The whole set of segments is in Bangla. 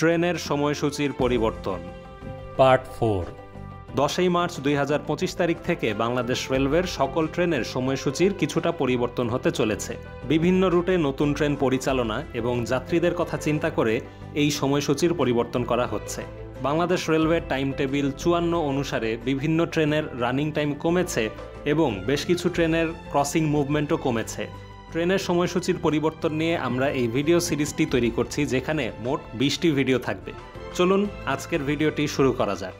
ট্রেনের সময়সূচির পরিবর্তন। পার্ট 4। 10ই মার্চ 2025 তারিখ থেকে বাংলাদেশ রেলওয়ের সকল ট্রেনের সময়সূচির কিছুটা পরিবর্তন হতে চলেছে। বিভিন্ন রুটে নতুন ট্রেন পরিচালনা এবং যাত্রীদের কথা চিন্তা করে এই সময়সূচির পরিবর্তন করা হচ্ছে। বাংলাদেশ রেলওয়ের টাইম টেবিল 54 অনুসারে বিভিন্ন ট্রেনের রানিং টাইম কমেছে এবং বেশ কিছু ট্রেনের ক্রসিং মুভমেন্টও কমেছে। ট্রেনের সময়সূচির পরিবর্তন নিয়ে আমরা এই ভিডিও সিরিজটি তৈরি করছি, যেখানে মোট 20টি ভিডিও থাকবে। চলুন আজকের ভিডিওটি শুরু করা যাক।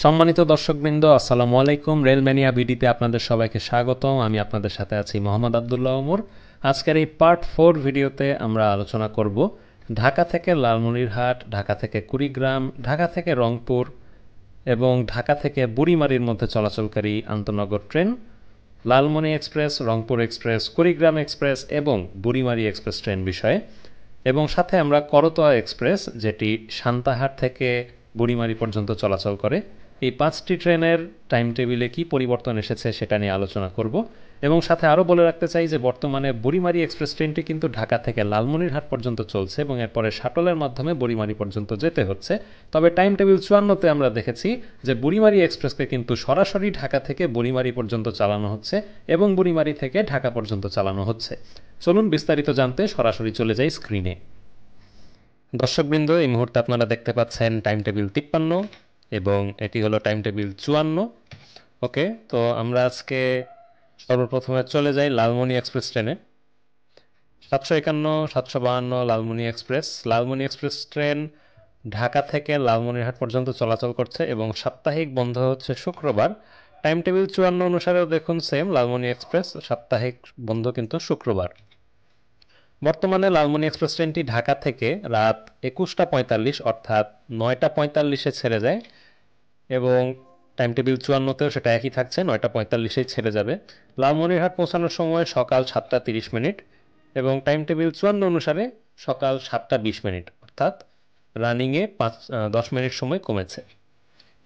সম্মানিত দর্শকবৃন্দ, আসসালামু আলাইকুম। রেলম্যানিয়া বিডিতে আপনাদের সবাইকে স্বাগতম। আমি আপনাদের সাথে আছি মোহাম্মদ আবদুল্লাহ ওমর। আজকের এই পার্ট 4 ভিডিওতে আমরা আলোচনা করব ঢাকা থেকে লালমনিরহাট, ঢাকা থেকে কুড়িগ্রাম, ঢাকা থেকে রংপুর এবং ঢাকা থেকে বুড়িমারির মধ্যে চলাচলকারী আন্তনগর train Lalmoni express, Rangpur express, Kurigram express এবং বুড়িমারি এক্সপ্রেস ট্রেন বিষয়ে, এবং সাথে আমরা করতোয়া এক্সপ্রেস যেটি সান্তাহার থেকে বুড়িমারি পর্যন্ত চলাচল করে, এই 5টি ট্রেনের টাইম টেবিলে কী পরিবর্তন এসেছে সেটা নিয়ে আলোচনা করব। এবং সাথে আরও বলে রাখতে চাই যে বর্তমানে বুড়িমারি এক্সপ্রেস ট্রেনটি কিন্তু ঢাকা থেকে লালমনিরহাট পর্যন্ত চলছে এবং এরপরে শাটলের মাধ্যমে বুড়িমারি পর্যন্ত যেতে হচ্ছে। তবে টাইম টেবিল 54তে আমরা দেখেছি যে বুড়িমারি এক্সপ্রেসকে কিন্তু সরাসরি ঢাকা থেকে বুড়িমারি পর্যন্ত চালানো হচ্ছে এবং বুড়িমারি থেকে ঢাকা পর্যন্ত চালানো হচ্ছে। চলুন বিস্তারিত জানতে সরাসরি চলে যাই স্ক্রিনে। দর্শকবৃন্দ, এই মুহূর্তে আপনারা দেখতে পাচ্ছেন টাইম টেবিল 53 এবং এটি হলো টাইম টেবিল 54। ওকে, তো আমরা আজকে সর্বপ্রথমে চলে যাই লালমনি এক্সপ্রেস ট্রেনে। 751, 752 Lalmoni express. Lalmoni express train Dhaka থেকে লালমনিরহাট পর্যন্ত চলাচল করছে এবং সাপ্তাহিক বন্ধ হচ্ছে শুক্রবার। টাইম টেবিল 54 অনুসারেও দেখুন সেম, লালমনি এক্সপ্রেস সাপ্তাহিক বন্ধ কিন্তু শুক্রবার। বর্তমানে লালমনি এক্সপ্রেস ট্রেনটি ঢাকা থেকে রাত 21টা 45 অর্থাৎ 9টা 45-এ ছেড়ে যায় এবং টাইম টেবিল 54তেও সেটা একই থাকছে, 9টা 45-এই ছেড়ে যাবে। লালমনিরহাট পৌঁছানোর সময় সকাল 7টা 30 মিনিট এবং টাইম টেবিল 54 অনুসারে সকাল 7টা 20 মিনিট, অর্থাৎ রানিংয়ে 10 মিনিট সময় কমেছে।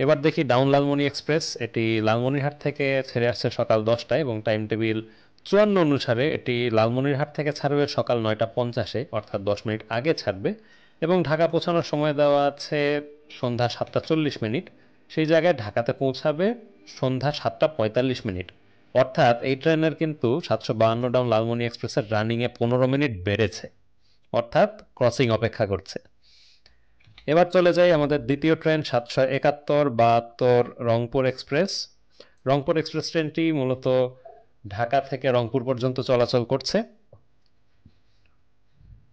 এবার দেখি ডাউন লালমনি এক্সপ্রেস। এটি লালমনিরহাট থেকে ছেড়ে আসছে সকাল 10টায় এবং টাইম টেবিল 54 অনুসারে এটি লালমনিরহাট থেকে ছাড়বে সকাল 9টা 50-এ, অর্থাৎ 10 মিনিট আগে ছাড়বে এবং ঢাকা পৌঁছানোর সময় দেওয়া আছে সন্ধ্যা 7টা 40 মিনিট। সেই জায়গায় ঢাকাতে পৌঁছাবে সন্ধ্যা 7টা 45 মিনিট, অর্থাৎ এই ট্রেনের কিন্তু 752 ডাউন লালমনি এক্সপ্রেসের রানিংয়ে 15 মিনিট বেড়েছে, অর্থাৎ ক্রসিং অপেক্ষা করছে। এবার চলে যাই আমাদের দ্বিতীয় train 771, 72 Rangpur express. Rangpur express ট্রেনটি মূলত ঢাকা থেকে রংপুর পর্যন্ত চলাচল করছে।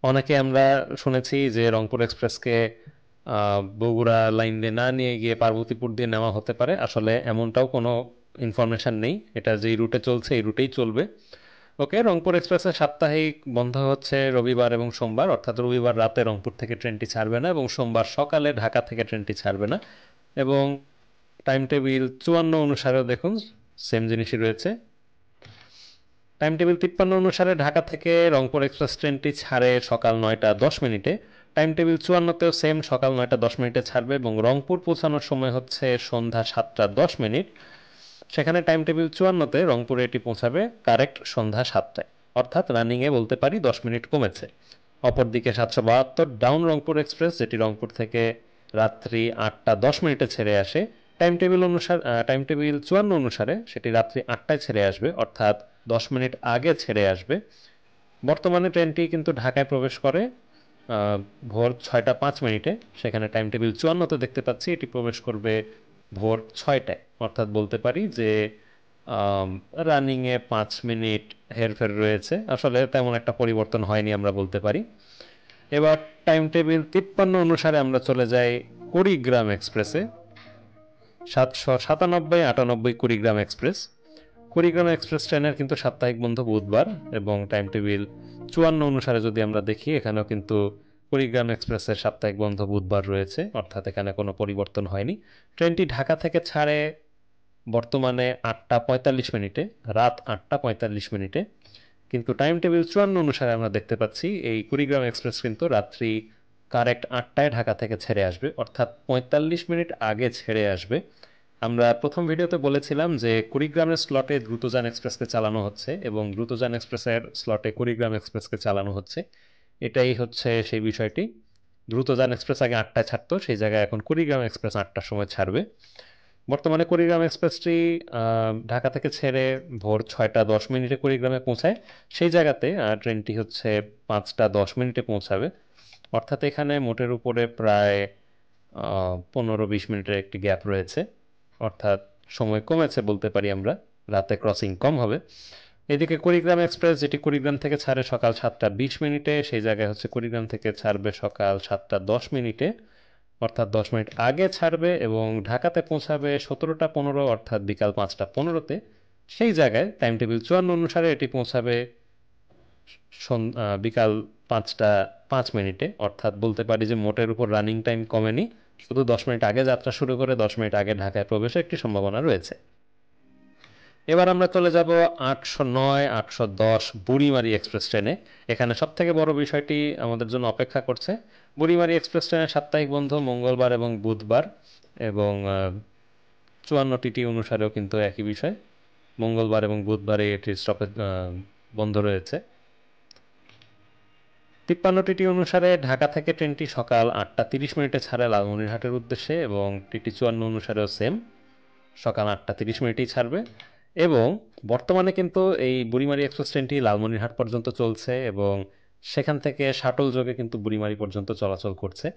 অনেকে আমরা শুনেছি যে রংপুর এক্সপ্রেসকে বগুড়া লাইন দিয়ে না নিয়ে গিয়ে পার্বতীপুর দিয়ে নেওয়া হতে পারে। আসলে এমনটাও কোনো ইনফরমেশন নেই, এটা যেই রুটে চলছে এই রুটেই চলবে। ওকে, রংপুর এক্সপ্রেসের সাপ্তাহিক বন্ধ হচ্ছে রবিবার এবং সোমবার, অর্থাৎ রবিবার রাতে রংপুর থেকে ট্রেনটি ছাড়বে না এবং সোমবার সকালে ঢাকা থেকে ট্রেনটি ছাড়বে না। এবং টাইম টেবিল 54 অনুসারেও দেখুন সেম জিনিসই রয়েছে। টাইম টেবিল 53 অনুসারে ঢাকা থেকে রংপুর এক্সপ্রেস ট্রেনটি ছাড়ে সকাল 9টা 10 মিনিটে। টাইম টেবিল 54তেও সেম, সকাল 9টা 10 মিনিটে ছাড়বে এবং রংপুর পৌঁছানোর সময় হচ্ছে সন্ধ্যা 7টা 10 মিনিট। সেখানে টাইম টেবিল 54তে রংপুরে এটি পৌঁছাবে কারেক্ট সন্ধ্যা 7টায়, অর্থাৎ রানিংয়ে বলতে পারি 10 মিনিট কমেছে। অপরদিকে 772 ডাউন রংপুর এক্সপ্রেস, যেটি রংপুর থেকে রাত্রি 8টা 10 মিনিটে ছেড়ে আসে, টাইম টেবিল 54 অনুসারে সেটি রাত্রি 8টায় ছেড়ে আসবে, অর্থাৎ 10 মিনিট আগে ছেড়ে আসবে। বর্তমানে ট্রেনটি কিন্তু ঢাকায় প্রবেশ করে ভোর 6টা 5 মিনিটে। সেখানে টাইম টেবিল 54তে দেখতে পাচ্ছি এটি প্রবেশ করবে ভোর 6টায়, অর্থাৎ বলতে পারি যে রানিংয়ে 5 মিনিট হেরফের রয়েছে। আসলে তেমন একটা পরিবর্তন হয়নি আমরা বলতে পারি। এবার টাইম টেবিল 53 অনুসারে আমরা চলে যাই কুড়িগ্রাম এক্সপ্রেসে। 797, 98 কুড়িগ্রাম এক্সপ্রেস। কুড়িগ্রাম এক্সপ্রেস ট্রেনের কিন্তু সাপ্তাহিক বন্ধ বুধবার এবং টাইম টেবিল 54 অনুসারে যদি আমরা দেখি এখানেও কিন্তু কুড়িগ্রাম এক্সপ্রেসের সাপ্তাহিক বন্ধ বুধবার রয়েছে, অর্থাৎ এখানে কোনো পরিবর্তন হয়নি। ট্রেনটি ঢাকা থেকে ছাড়ে বর্তমানে 8টা 45 মিনিটে, রাত 8টা 45 মিনিটে, কিন্তু টাইম টেবিল 54 অনুসারে আমরা দেখতে পাচ্ছি এই কুড়িগ্রাম এক্সপ্রেস কিন্তু রাত্রি কারেক্ট 8টায় ঢাকা থেকে ছেড়ে আসবে, অর্থাৎ 45 মিনিট আগে ছেড়ে আসবে আমরা প্রথম ভিডিওতে বলেছিলাম যে কুড়িগ্রামের স্লটে দ্রুতযান এক্সপ্রেসকে চালানো হচ্ছে এবং দ্রুতযান এক্সপ্রেসের স্লটে কুড়িগ্রাম এক্সপ্রেসকে চালানো হচ্ছে। এটাই হচ্ছে সেই বিষয়টি। দ্রুতযান এক্সপ্রেস আগে 8টায় ছাড়তো, সেই জায়গায় এখন কুড়িগ্রাম এক্সপ্রেস 8টার সময় ছাড়বে। বর্তমানে কুড়িগ্রাম এক্সপ্রেসটি ঢাকা থেকে ছেড়ে ভোর 6টা 10 মিনিটে কুড়িগ্রামে পৌঁছায়। সেই জায়গাতে ট্রেনটি হচ্ছে 5টা 10 মিনিটে পৌঁছাবে। অর্থাৎ এখানে মোটের উপরে প্রায় 15-20 মিনিটের একটি গ্যাপ রয়েছে। অর্থাৎ সময় কমেছে বলতে পারি আমরা, রাতে ক্রসিং কম হবে। এদিকে কুড়িগ্রাম এক্সপ্রেস যেটি কুড়িগ্রাম থেকে ছাড়ে সকাল 7টা 20 মিনিটে, সেই জায়গায় হচ্ছে কুড়িগ্রাম থেকে ছাড়বে সকাল 7টা 10 মিনিটে, অর্থাৎ 10 মিনিট আগে ছাড়বে এবং ঢাকাতে পৌঁছাবে 17টা 15 অর্থাৎ বিকাল 5টা 15-তে। সেই জায়গায় টাইম টেবিল 54 অনুসারে এটি পৌঁছাবে বিকাল 5টা 5 মিনিটে। অর্থাৎ বলতে পারি যে মোটের উপর রানিং টাইম কমেনি, শুধু 10 মিনিট আগে যাত্রা শুরু করে 10 মিনিট আগে ঢাকায় প্রবেশের একটি সম্ভাবনা রয়েছে। এবার আমরা চলে যাব 809 810 বুড়িমারি এক্সপ্রেস ট্রেনে। এখানে সবথেকে বড় বিষয়টি আমাদের জন্য অপেক্ষা করছে। বুড়িমারি এক্সপ্রেস ট্রেনের সাপ্তাহিক বন্ধ মঙ্গলবার এবং বুধবার, এবং 54 টিটি অনুসারেও কিন্তু একই বিষয়, মঙ্গলবার এবং বুধবারে এটির স্টপেজ বন্ধ রয়েছে। 53 টিটি অনুসারে ঢাকা থেকে ট্রেনটি সকাল 8টা 30 মিনিটে ছাড়ে লালমনিরহাটের উদ্দেশ্যে, এবং টিটি 54 অনুসারেও সেম সকাল 8টা 30 মিনিটেই ছাড়বে। এবং বর্তমানে কিন্তু এই বুড়িমারি এক্সপ্রেস ট্রেনটি লালমনিরহাট পর্যন্ত চলছে এবং সেখান থেকে শাটল যোগে কিন্তু বুড়িমারি পর্যন্ত চলাচল করছে।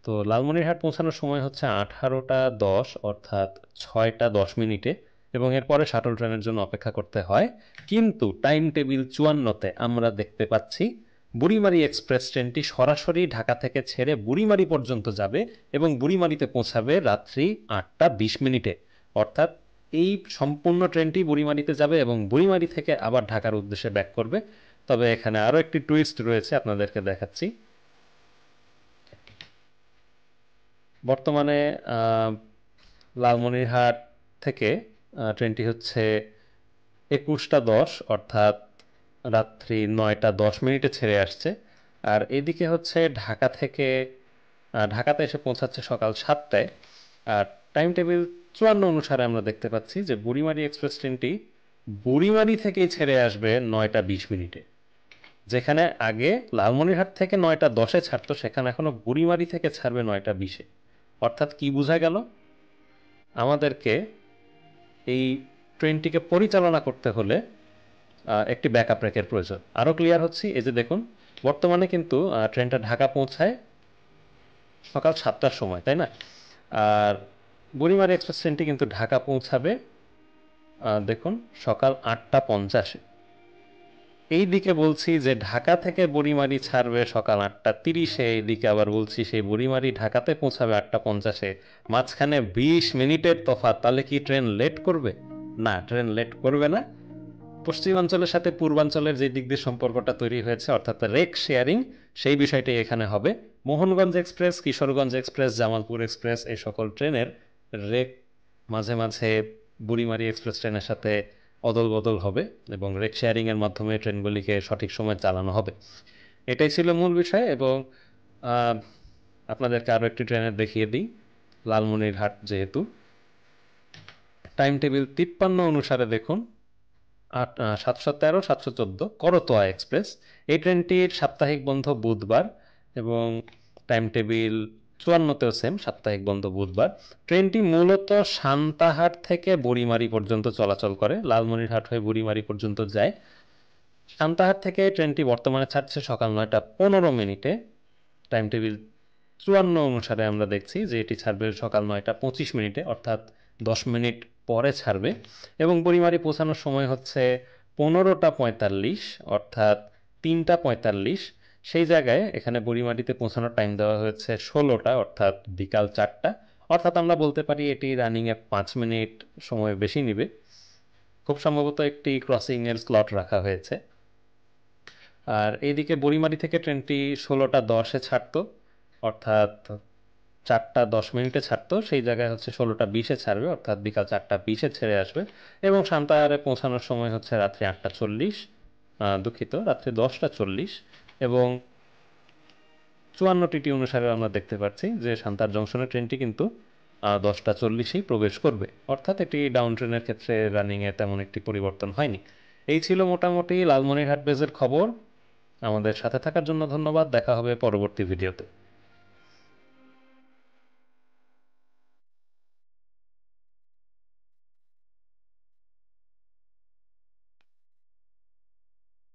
তো লালমনিরহাট পৌঁছানোর সময় হচ্ছে 18টা 10 অর্থাৎ 6টা 10 মিনিটে, এবং এরপরে শাটল ট্রেনের জন্য অপেক্ষা করতে হয়। কিন্তু টাইম টেবিল 54-তে আমরা দেখতে পাচ্ছি বুড়িমারি এক্সপ্রেস ট্রেনটি সরাসরি ঢাকা থেকে ছেড়ে বুড়িমারি পর্যন্ত যাবে এবং বুড়িমারিতে পৌঁছাবে রাত্রি 8টা 20 মিনিটে। অর্থাৎ এই সম্পূর্ণ ট্রেনটি বুড়িমারিতে যাবে এবং বুড়িমারি থেকে আবার ঢাকার উদ্দেশ্যে ব্যাক করবে। তবে এখানে আরও একটি টুইস্ট রয়েছে, আপনাদেরকে দেখাচ্ছি। বর্তমানে লালমনিরহাট থেকে ট্রেনটি হচ্ছে 21টা 10 অর্থাৎ রাত্রি 9টা 10 মিনিটে ছেড়ে আসছে। আর এদিকে হচ্ছে ঢাকা থেকে ঢাকাতে এসে পৌঁছাচ্ছে সকাল 7টায়। আর টাইম টেবিল 54 অনুসারে আমরা দেখতে পাচ্ছি যে বুড়িমারি এক্সপ্রেস ট্রেনটি বুড়িমারি থেকেই ছেড়ে আসবে 9টা 20 মিনিটে। যেখানে আগে লালমনিরহাট থেকে 9টা 10-এ ছাড়তো, সেখানে এখনো বুড়িমারি থেকে ছাড়বে 9টা 20-এ। অর্থাৎ কি বোঝা গেল? আমাদেরকে এই ট্রেনটিকে পরিচালনা করতে হলে একটি ব্যাকআপ রেকের প্রয়োজন। আরও ক্লিয়ার হচ্ছি, এই যে দেখুন, বর্তমানে কিন্তু ট্রেনটা ঢাকা পৌঁছায় সকাল 7টার সময়, তাই না? আর বুড়িমারি এক্সপ্রেস ট্রেনটি কিন্তু ঢাকা পৌঁছাবে দেখুন সকাল 8টা 50-এ। এই দিকে বলছি যে ঢাকা থেকে বুড়িমারি ছাড়বে সকাল 8টা 30-এ, এই দিকে আবার বলছি সেই বুড়িমারি ঢাকাতে পৌঁছাবে 8টা 50-এ। মাঝখানে 20 মিনিটের তফাৎ। তাহলে কি ট্রেন লেট করবে? না, ট্রেন লেট করবে না। পশ্চিমাঞ্চলের সাথে পূর্বাঞ্চলের যে দিক দিয়ে সম্পর্কটা তৈরি হয়েছে, অর্থাৎ রেক শেয়ারিং, সেই বিষয়টি এখানে হবে। Mohanganj express, Kishoreganj express, Jamalpur express এই সকল ট্রেনের রেক মাঝে মাঝে বুড়িমারি এক্সপ্রেস ট্রেনের সাথে অদল বদল হবে এবং রেক শেয়ারিংয়ের মাধ্যমে ট্রেনগুলিকে সঠিক সময় চালানো হবে। এটাই ছিল মূল বিষয়। এবং আপনাদেরকে আরও একটি ট্রেনের দেখিয়ে দিই। লালমনিরহাট যেহেতু, টাইম টেবিল 53 অনুসারে দেখুন 713 714 করতোয়া এক্সপ্রেস। এই ট্রেনটির সাপ্তাহিক বন্ধ বুধবার এবং টাইম টেবিল 54-তেও সেম, সাপ্তাহিক বন্ধ বুধবার। ট্রেনটি মূলত সান্তাহার থেকে বুড়িমারি পর্যন্ত চলাচল করে, লালমনিরহাট হয়ে বুড়িমারি পর্যন্ত যায়। সান্তাহার থেকে ট্রেনটি বর্তমানে ছাড়ছে সকাল 9টা 15 মিনিটে। টাইম টেবিল 54 অনুসারে আমরা দেখছি যে এটি ছাড়বে সকাল 9টা 25 মিনিটে, অর্থাৎ 10 মিনিট পরে ছাড়বে। এবং বুড়িমারি পৌঁছানোর সময় হচ্ছে 15টা 45 অর্থাৎ 3টা 45। সেই জায়গায় এখানে বুড়িমারিতে পৌঁছানোর টাইম দেওয়া হয়েছে 16টা অর্থাৎ বিকাল 4টা। অর্থাৎ আমরা বলতে পারি এটি রানিংয়ে 5 মিনিট সময় বেশি নেবে। খুব সম্ভবত একটি ক্রসিংয়ের স্লট রাখা হয়েছে। আর এইদিকে বুড়িমারি থেকে ট্রেনটি 16টা 10-এ ছাড়তো, অর্থাৎ 4টা 10 মিনিটে ছাড়তো, সেই জায়গায় হচ্ছে 16টা 20-এ ছাড়বে, অর্থাৎ বিকাল 4টা 20-এ ছেড়ে আসবে। এবং সান্তাহারে পৌঁছানোর সময় হচ্ছে রাত্রি 8টা 40, দুঃখিত, রাত্রি 10টা 40। এবং 54 টিটি অনুসারে আমরা দেখতে পাচ্ছি যে সান্তাহার জংশনের ট্রেনটি কিন্তু 10:40-এই প্রবেশ করবে, অর্থাৎ এটি ডাউন ট্রেনের ক্ষেত্রে রানিংয়ে তেমন একটি পরিবর্তন হয়নি। এই ছিল মোটামুটি লালমনিরহাট বেজের খবর। আমাদের সাথে থাকার জন্য ধন্যবাদ। দেখা হবে পরবর্তী ভিডিওতে।